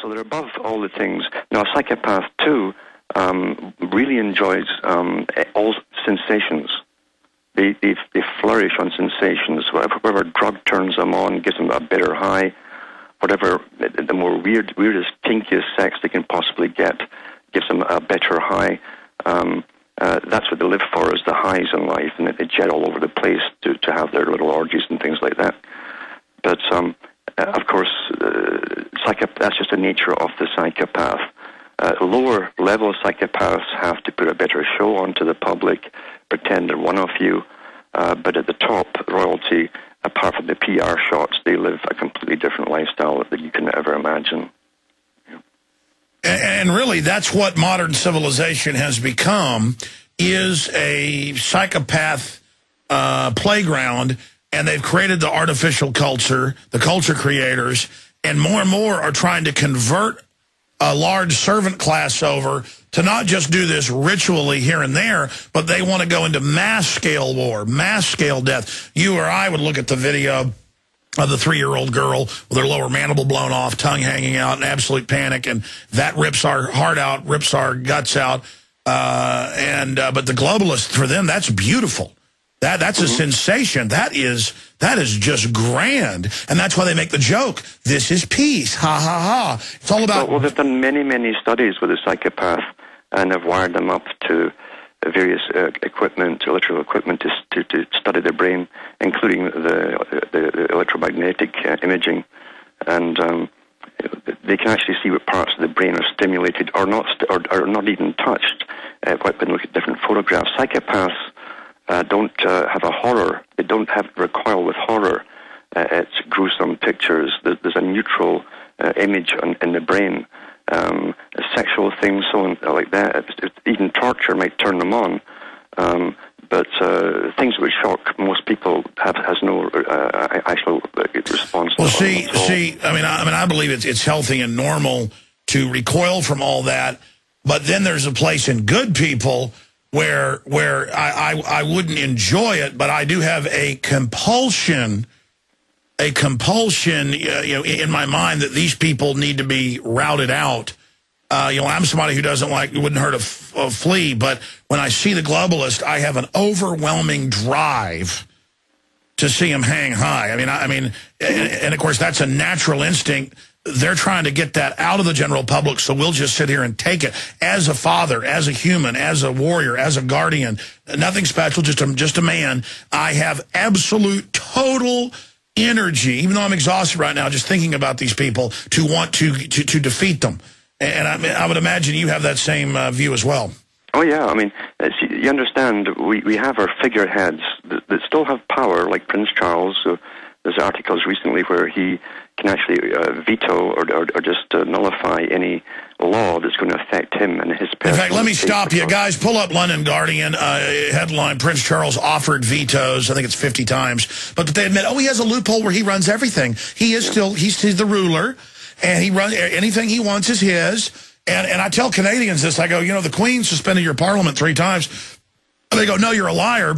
So they're above all the things. Now, a psychopath, too, really enjoys all sensations. They flourish on sensations. Whatever drug turns them on, gives them a better high. Whatever, the more weirdest, kinkiest sex they can possibly get, gives them a better high. That's what they live for, is the highs in life, and they jet all over the place to have their little orgies and things like that. But, of course, that's just the nature of the psychopath. Lower-level psychopaths have to put a better show on to the public, pretend they're one of you, but at the top, royalty, apart from the PR shots, they live a completely different lifestyle that you can ever imagine. And really, that's what modern civilization has become, is a psychopath playground, and they've created the artificial culture, the culture creators, and more are trying to convert a large servant class over to not just do this ritually here and there, but they want to go into mass-scale war, mass-scale death. You or I would look at the video of the 3-year-old girl with her lower mandible blown off, tongue hanging out in absolute panic, and that rips our heart out, rips our guts out. But the globalists, for them, that's beautiful. That's a sensation. That is just grand. And that's why they make the joke, this is peace, ha, ha, ha. It's all about... Well, they've done many studies with the psychopath and have wired them up to various electrical equipment to study their brain, including the electromagnetic imaging. And they can actually see what parts of the brain are stimulated or not even touched when they look at different photographs. Psychopaths don't have a horror. They don't recoil with horror. It's gruesome pictures. There's a neutral image in the brain. Sexual things, so on, like that. Even torture might turn them on. But things which shock most people has no actual response. Well, I believe it's healthy and normal to recoil from all that. But then there's a place in good people where I wouldn't enjoy it, but I do have a compulsion, in my mind that these people need to be routed out. I'm somebody who wouldn't hurt a flea, but when I see the globalist, I have an overwhelming drive to see him hang high. And of course, that's a natural instinct. They're trying to get that out of the general public, so we'll just sit here and take it. As a father, as a human, as a warrior, as a guardian, nothing special, just a man, I have absolute, total energy, even though I'm exhausted right now just thinking about these people, to want to defeat them. And I would imagine you have that same view as well. Oh, yeah. You understand, we have our figureheads that still have power, like Prince Charles. There's articles recently where he can actually veto or just nullify any law that's going to affect him and his personal... In fact, let me stop you. Guys, pull up London Guardian, headline, Prince Charles offered vetoes, I think it's 50 times. But they admit, he has a loophole where he runs everything. He's the ruler, and he runs anything he wants is his. And I tell Canadians this, I go, the Queen suspended your parliament 3 times. And they go, no, you're a liar.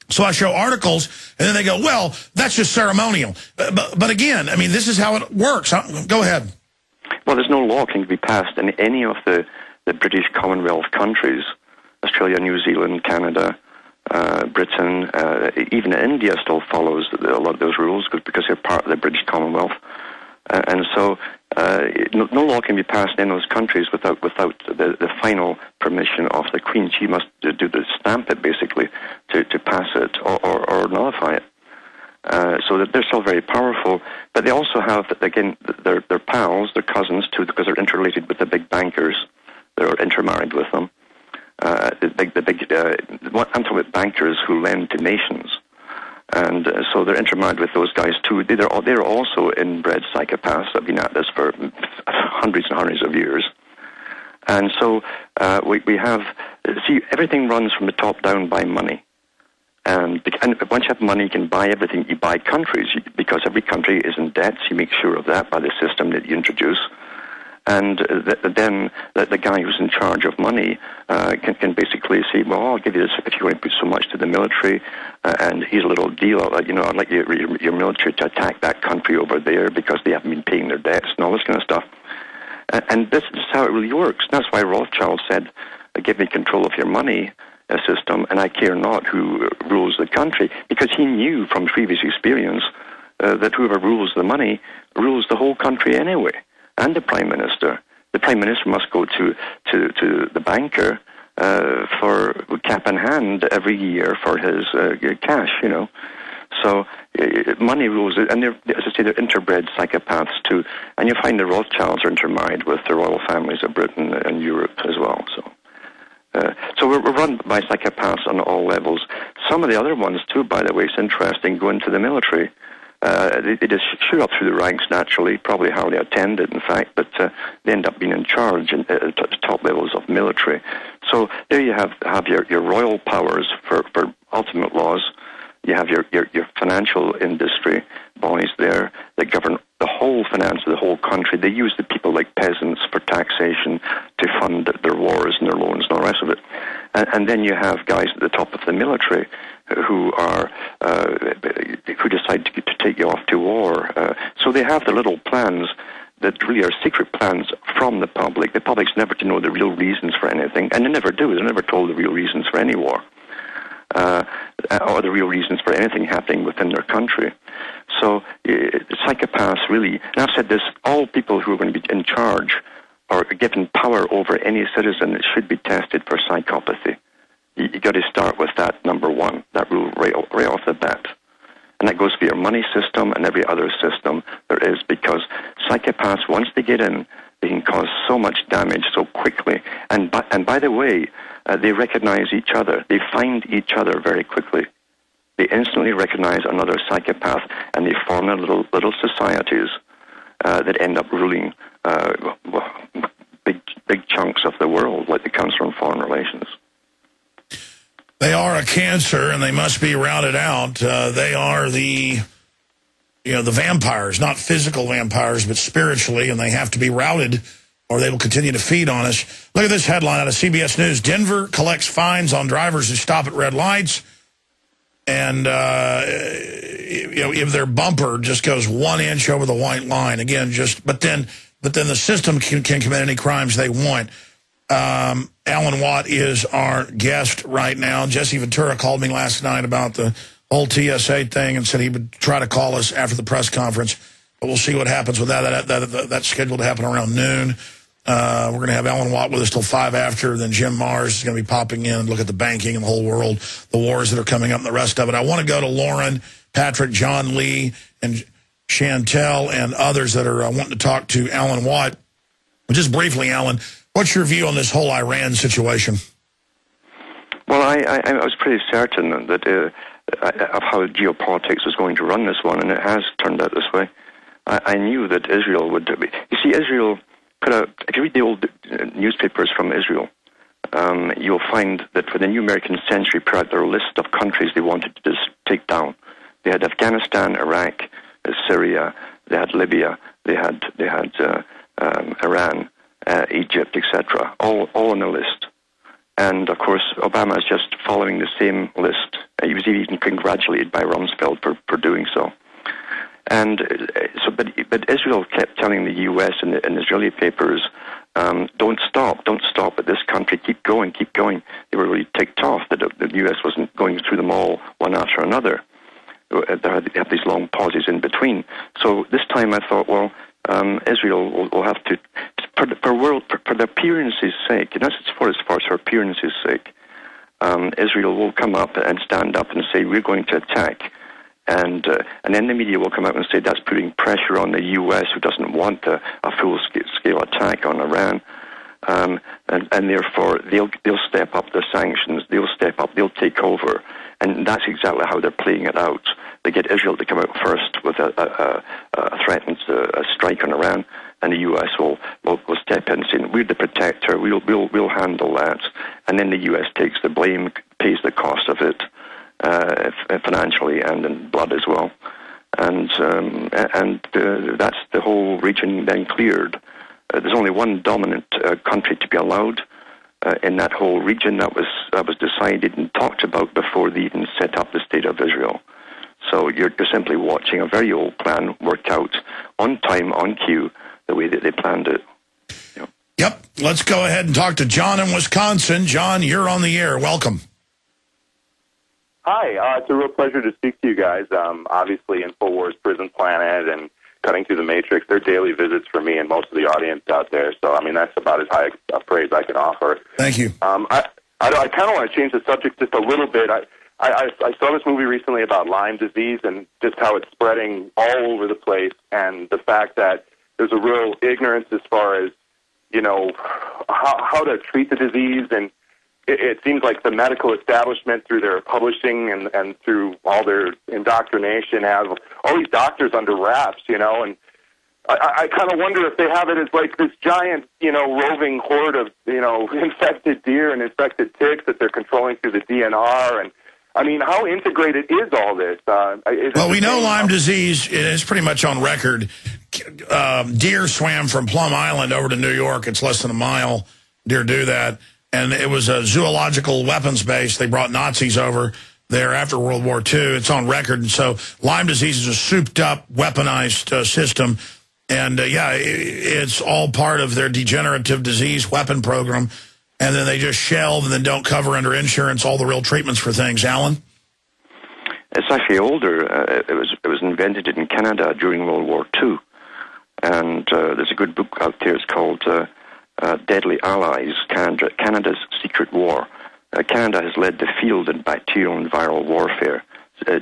So I show articles, and then they go, well, that's just ceremonial. But again, this is how it works. Go ahead. Well, there's no law can be passed in any of the British Commonwealth countries, Australia, New Zealand, Canada, Britain, even India still follows a lot of those rules because they're part of the British Commonwealth. And so no law can be passed in those countries without the final permission of the Queen. She must stamp it, basically, to pass it or nullify it. So that they're still very powerful. But they also have, again, their pals, their cousins, too, because they're interrelated with the big bankers. They're intermarried with them. I'm talking about bankers who lend to nations. And so they're intermarried with those guys, too. They're also inbred psychopaths that have been at this for hundreds and hundreds of years. And so we have... See, everything runs from the top down by money. And once you have money, you can buy everything. You buy countries, because every country is in debt. So you make sure of that by the system that you introduce. And then the guy who's in charge of money can basically say, well, I'll give you this if you want to put so much to the military, and here's a little deal. I'd like your military to attack that country over there because they haven't been paying their debts and all this kind of stuff. And this is how it really works. That's why Rothschild said, give me control of your money system, and I care not who rules the country, because he knew from previous experience that whoever rules the money rules the whole country anyway, and the Prime Minister. The Prime Minister must go to the banker for cap in hand every year for his cash, you know. So money rules, and they're, as I say, they're interbred psychopaths too. And you find the Rothschilds are intermarried with the royal families of Britain and Europe as well. So we're run by psychopaths on all levels. Some of the other ones too, by the way, it's interesting, go into the military. They just shoot up through the ranks naturally, probably hardly attended, in fact, but they end up being in charge at the top levels of military. So there you have your royal powers for ultimate laws. You have your financial industry bodies there that govern the whole finance of the whole country. They use the people like peasants for taxation to fund their wars and their loans and all the rest of it. And then you have guys at the top of the military who decide to take you off to war. So they have the little plans that really are secret plans from the public. The public's never to know the real reasons for anything, and they never do. They're never told the real reasons for any war. Or the real reasons for anything happening within their country. So psychopaths really, and I've said this, all people who are going to be in charge or given power over any citizen should be tested for psychopathy. You got to start with that, number one, that rule right off the bat. And that goes for your money system and every other system there is, because psychopaths, once they get in, they can cause so much damage so quickly. And by the way, they recognize each other. They find each other very quickly. They instantly recognize another psychopath, and they form little societies that end up ruling big chunks of the world, like the Council on Foreign Relations. They are a cancer, and they must be routed out. They are the vampires, not physical vampires, but spiritually, and they have to be routed, or they will continue to feed on us. Look at this headline out of CBS News. Denver collects fines on drivers who stop at red lights, and if their bumper just goes 1 inch over the white line, again, but then the system can commit any crimes they want. Alan Watt is our guest right now. Jesse Ventura called me last night about the whole TSA thing and said he would try to call us after the press conference. But we'll see what happens with that. That's scheduled to happen around noon. We're going to have Alan Watt with us till 5 after. Then Jim Mars is going to be popping in and look at the banking and the whole world, the wars that are coming up and the rest of it. I want to go to Lauren, Patrick, John Lee, and Chantel and others that are wanting to talk to Alan Watt. Just briefly, Alan, what's your view on this whole Iran situation? Well, I was pretty certain that of how geopolitics was going to run this one, and it has turned out this way. I knew that Israel would... You see, Israel... If you read the old newspapers from Israel, you'll find that for the new American century, put out their list of countries they wanted to just take down. They had Afghanistan, Iraq, Syria, they had Libya, they had Iran, Egypt, etc., all on the list. And of course, Obama is just following the same list. He was even congratulated by Rumsfeld for doing so. And so, but Israel kept telling the U.S. and the Israeli papers, don't stop at this country, keep going. They were really ticked off that the U.S. wasn't going through them all one after another. They have these long pauses in between. So this time I thought, well, Israel will have to, for the appearance's sake, and that's for her appearance's sake, Israel will come up and stand up and say, we're going to attack. And then the media will come out and say that's putting pressure on the U.S., who doesn't want a full-scale attack on Iran. And therefore, they'll step up the sanctions, they'll step up, they'll take over. And that's exactly how they're playing it out. They get Israel to come out first with a threatened strike on Iran, and the U.S. will step in saying, we're the protector, we'll handle that. And then the U.S. takes the blame, pays the cost of it, financially and in blood as well. And that's the whole region then cleared. There's only one dominant country to be allowed in that whole region that was decided and talked about before they even set up the State of Israel. So you're simply watching a very old plan work out on time, on cue, the way that they planned it. Yep. Let's go ahead and talk to John in Wisconsin. John, you're on the air. Welcome. Hi. It's a real pleasure to speak to you guys. Obviously, InfoWars, Prison Planet, and Cutting Through the Matrix, they're daily visits for me and most of the audience out there. So, I mean, that's about as high a praise I can offer. Thank you. I kind of want to change the subject just a little bit. I saw this movie recently about Lyme disease and just how it's spreading all over the place, and the fact that there's a real ignorance as far as, you know, how to treat the disease. And it seems like the medical establishment, through their publishing and through all their indoctrination, have all these doctors under wraps, you know. And I kind of wonder if they have it as like this giant, you know, roving horde of, you know, infected deer and infected ticks that they're controlling through the DNR. And I mean, how integrated is all this? Well, we know Lyme disease is pretty much on record. Deer swam from Plum Island over to New York. It's less than a mile. Deer do that. And it was a zoological weapons base. They brought Nazis over there after World War II. It's on record. And so Lyme disease is a souped-up, weaponized system. And, yeah, it's all part of their degenerative disease weapon program. And then they just shelve and then don't cover under insurance all the real treatments for things. Alan? It's actually older. It was invented in Canada during World War II. And there's a good book out there. It's called Deadly Allies, Canada's Secret War. Canada has led the field in bacterial and viral warfare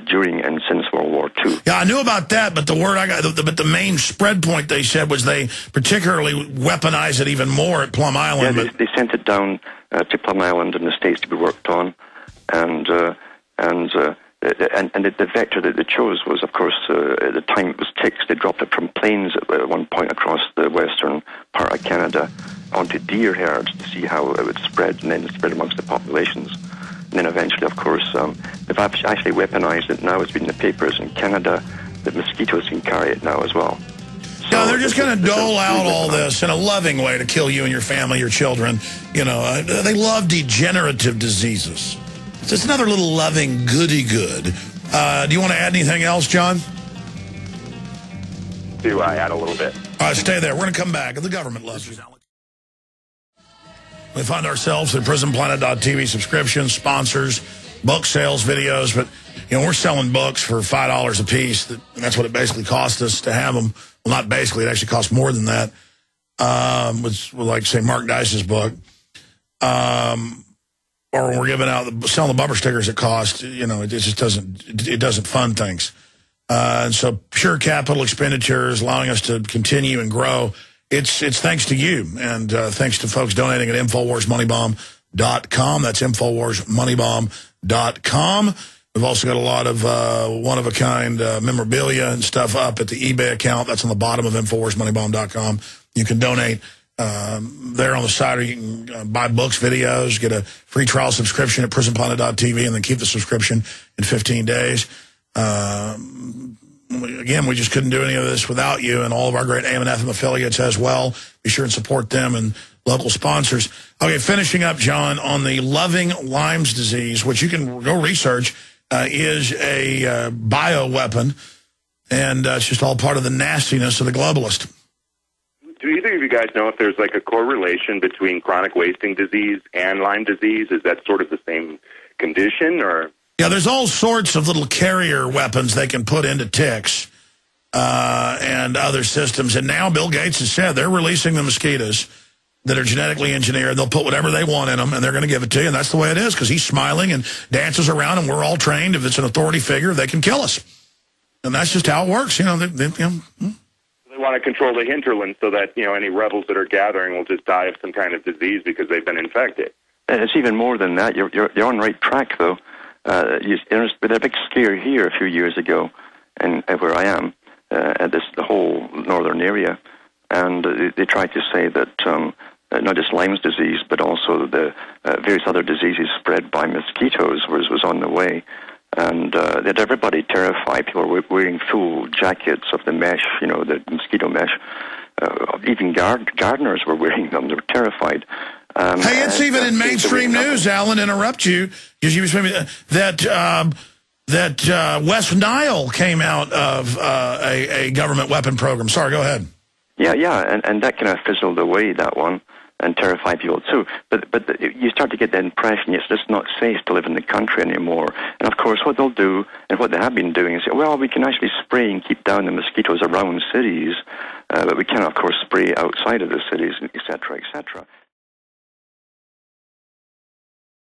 during and since World War II. Yeah, I knew about that, but the word I got, but the main spread point they said was they particularly weaponized it even more at Plum Island. Yeah, they sent it down to Plum Island in the States to be worked on, and the vector that they chose was, of course, at the time it was ticks. They dropped it from planes at one point across the western part of Canada onto deer herds to see how it would spread, and then it spread amongst the populations. And then eventually, of course, they've actually weaponized it now. It's been in the papers in Canada that mosquitoes can carry it now as well. So they're just going to dole out all this in a loving way to kill you and your family, your children. You know, they love degenerative diseases. So it's another little loving goody-good. Do you want to add anything else, John? Do I add a little bit? All right, stay there. We're going to come back. The government loves you. We find ourselves at PrisonPlanet.tv subscriptions, sponsors, book sales, videos. But, you know, we're selling books for $5 a piece. And that's what it basically cost us to have them. Well, not basically. It actually costs more than that. Which, like, say, Mark Dice's book. Or when we're giving out, selling the bumper stickers at cost, you know, it just doesn't fund things. And so pure capital expenditures, allowing us to continue and grow, it's thanks to you. And thanks to folks donating at InfoWarsMoneyBomb.com. That's InfoWarsMoneyBomb.com. We've also got a lot of one-of-a-kind memorabilia and stuff up at the eBay account. That's on the bottom of InfoWarsMoneyBomb.com. You can donate there on the side, or you can buy books, videos, get a free trial subscription at PrisonPlanet.tv, and then keep the subscription in 15 days. Again, we just couldn't do any of this without you and all of our great AM and FM affiliates as well. Be sure and support them and local sponsors. Okay, finishing up, John, on the loving Lyme's disease, which you can go research, is a bioweapon, and it's just all part of the nastiness of the globalist. Do either of you guys know if there's like a correlation between chronic wasting disease and Lyme disease? Is that sort of the same condition, or? Yeah, there's all sorts of little carrier weapons they can put into ticks and other systems. And now Bill Gates has said they're releasing the mosquitoes that are genetically engineered. They'll put whatever they want in them, and they're going to give it to you. And that's the way it is, because he's smiling and dances around, and we're all trained. If it's an authority figure, they can kill us. And that's just how it works. You know, They want to control the hinterland so that, you know, any rebels that are gathering will just die of some kind of disease because they've been infected. It's even more than that. You're on the right track, though. There's been a big scare here a few years ago, and where I am, at the whole northern area, and they tried to say that not just Lyme's disease, but also the various other diseases spread by mosquitoes was on the way. And they had everybody terrified. People were wearing full jackets of the mesh, you know, the mosquito mesh. Even gardeners were wearing them. They were terrified. Hey, it's even in mainstream news, Alan, interrupt you, because you were that West Nile came out of a government weapon program. Sorry, go ahead. Yeah, and that kind of fizzled away, that one. and terrify people too. But you start to get the impression it's just not safe to live in the country anymore. And of course, what they'll do, and what they have been doing, is say, well, we can actually spray and keep down the mosquitoes around cities, but we cannot, of course, spray outside of the cities, etc., etc.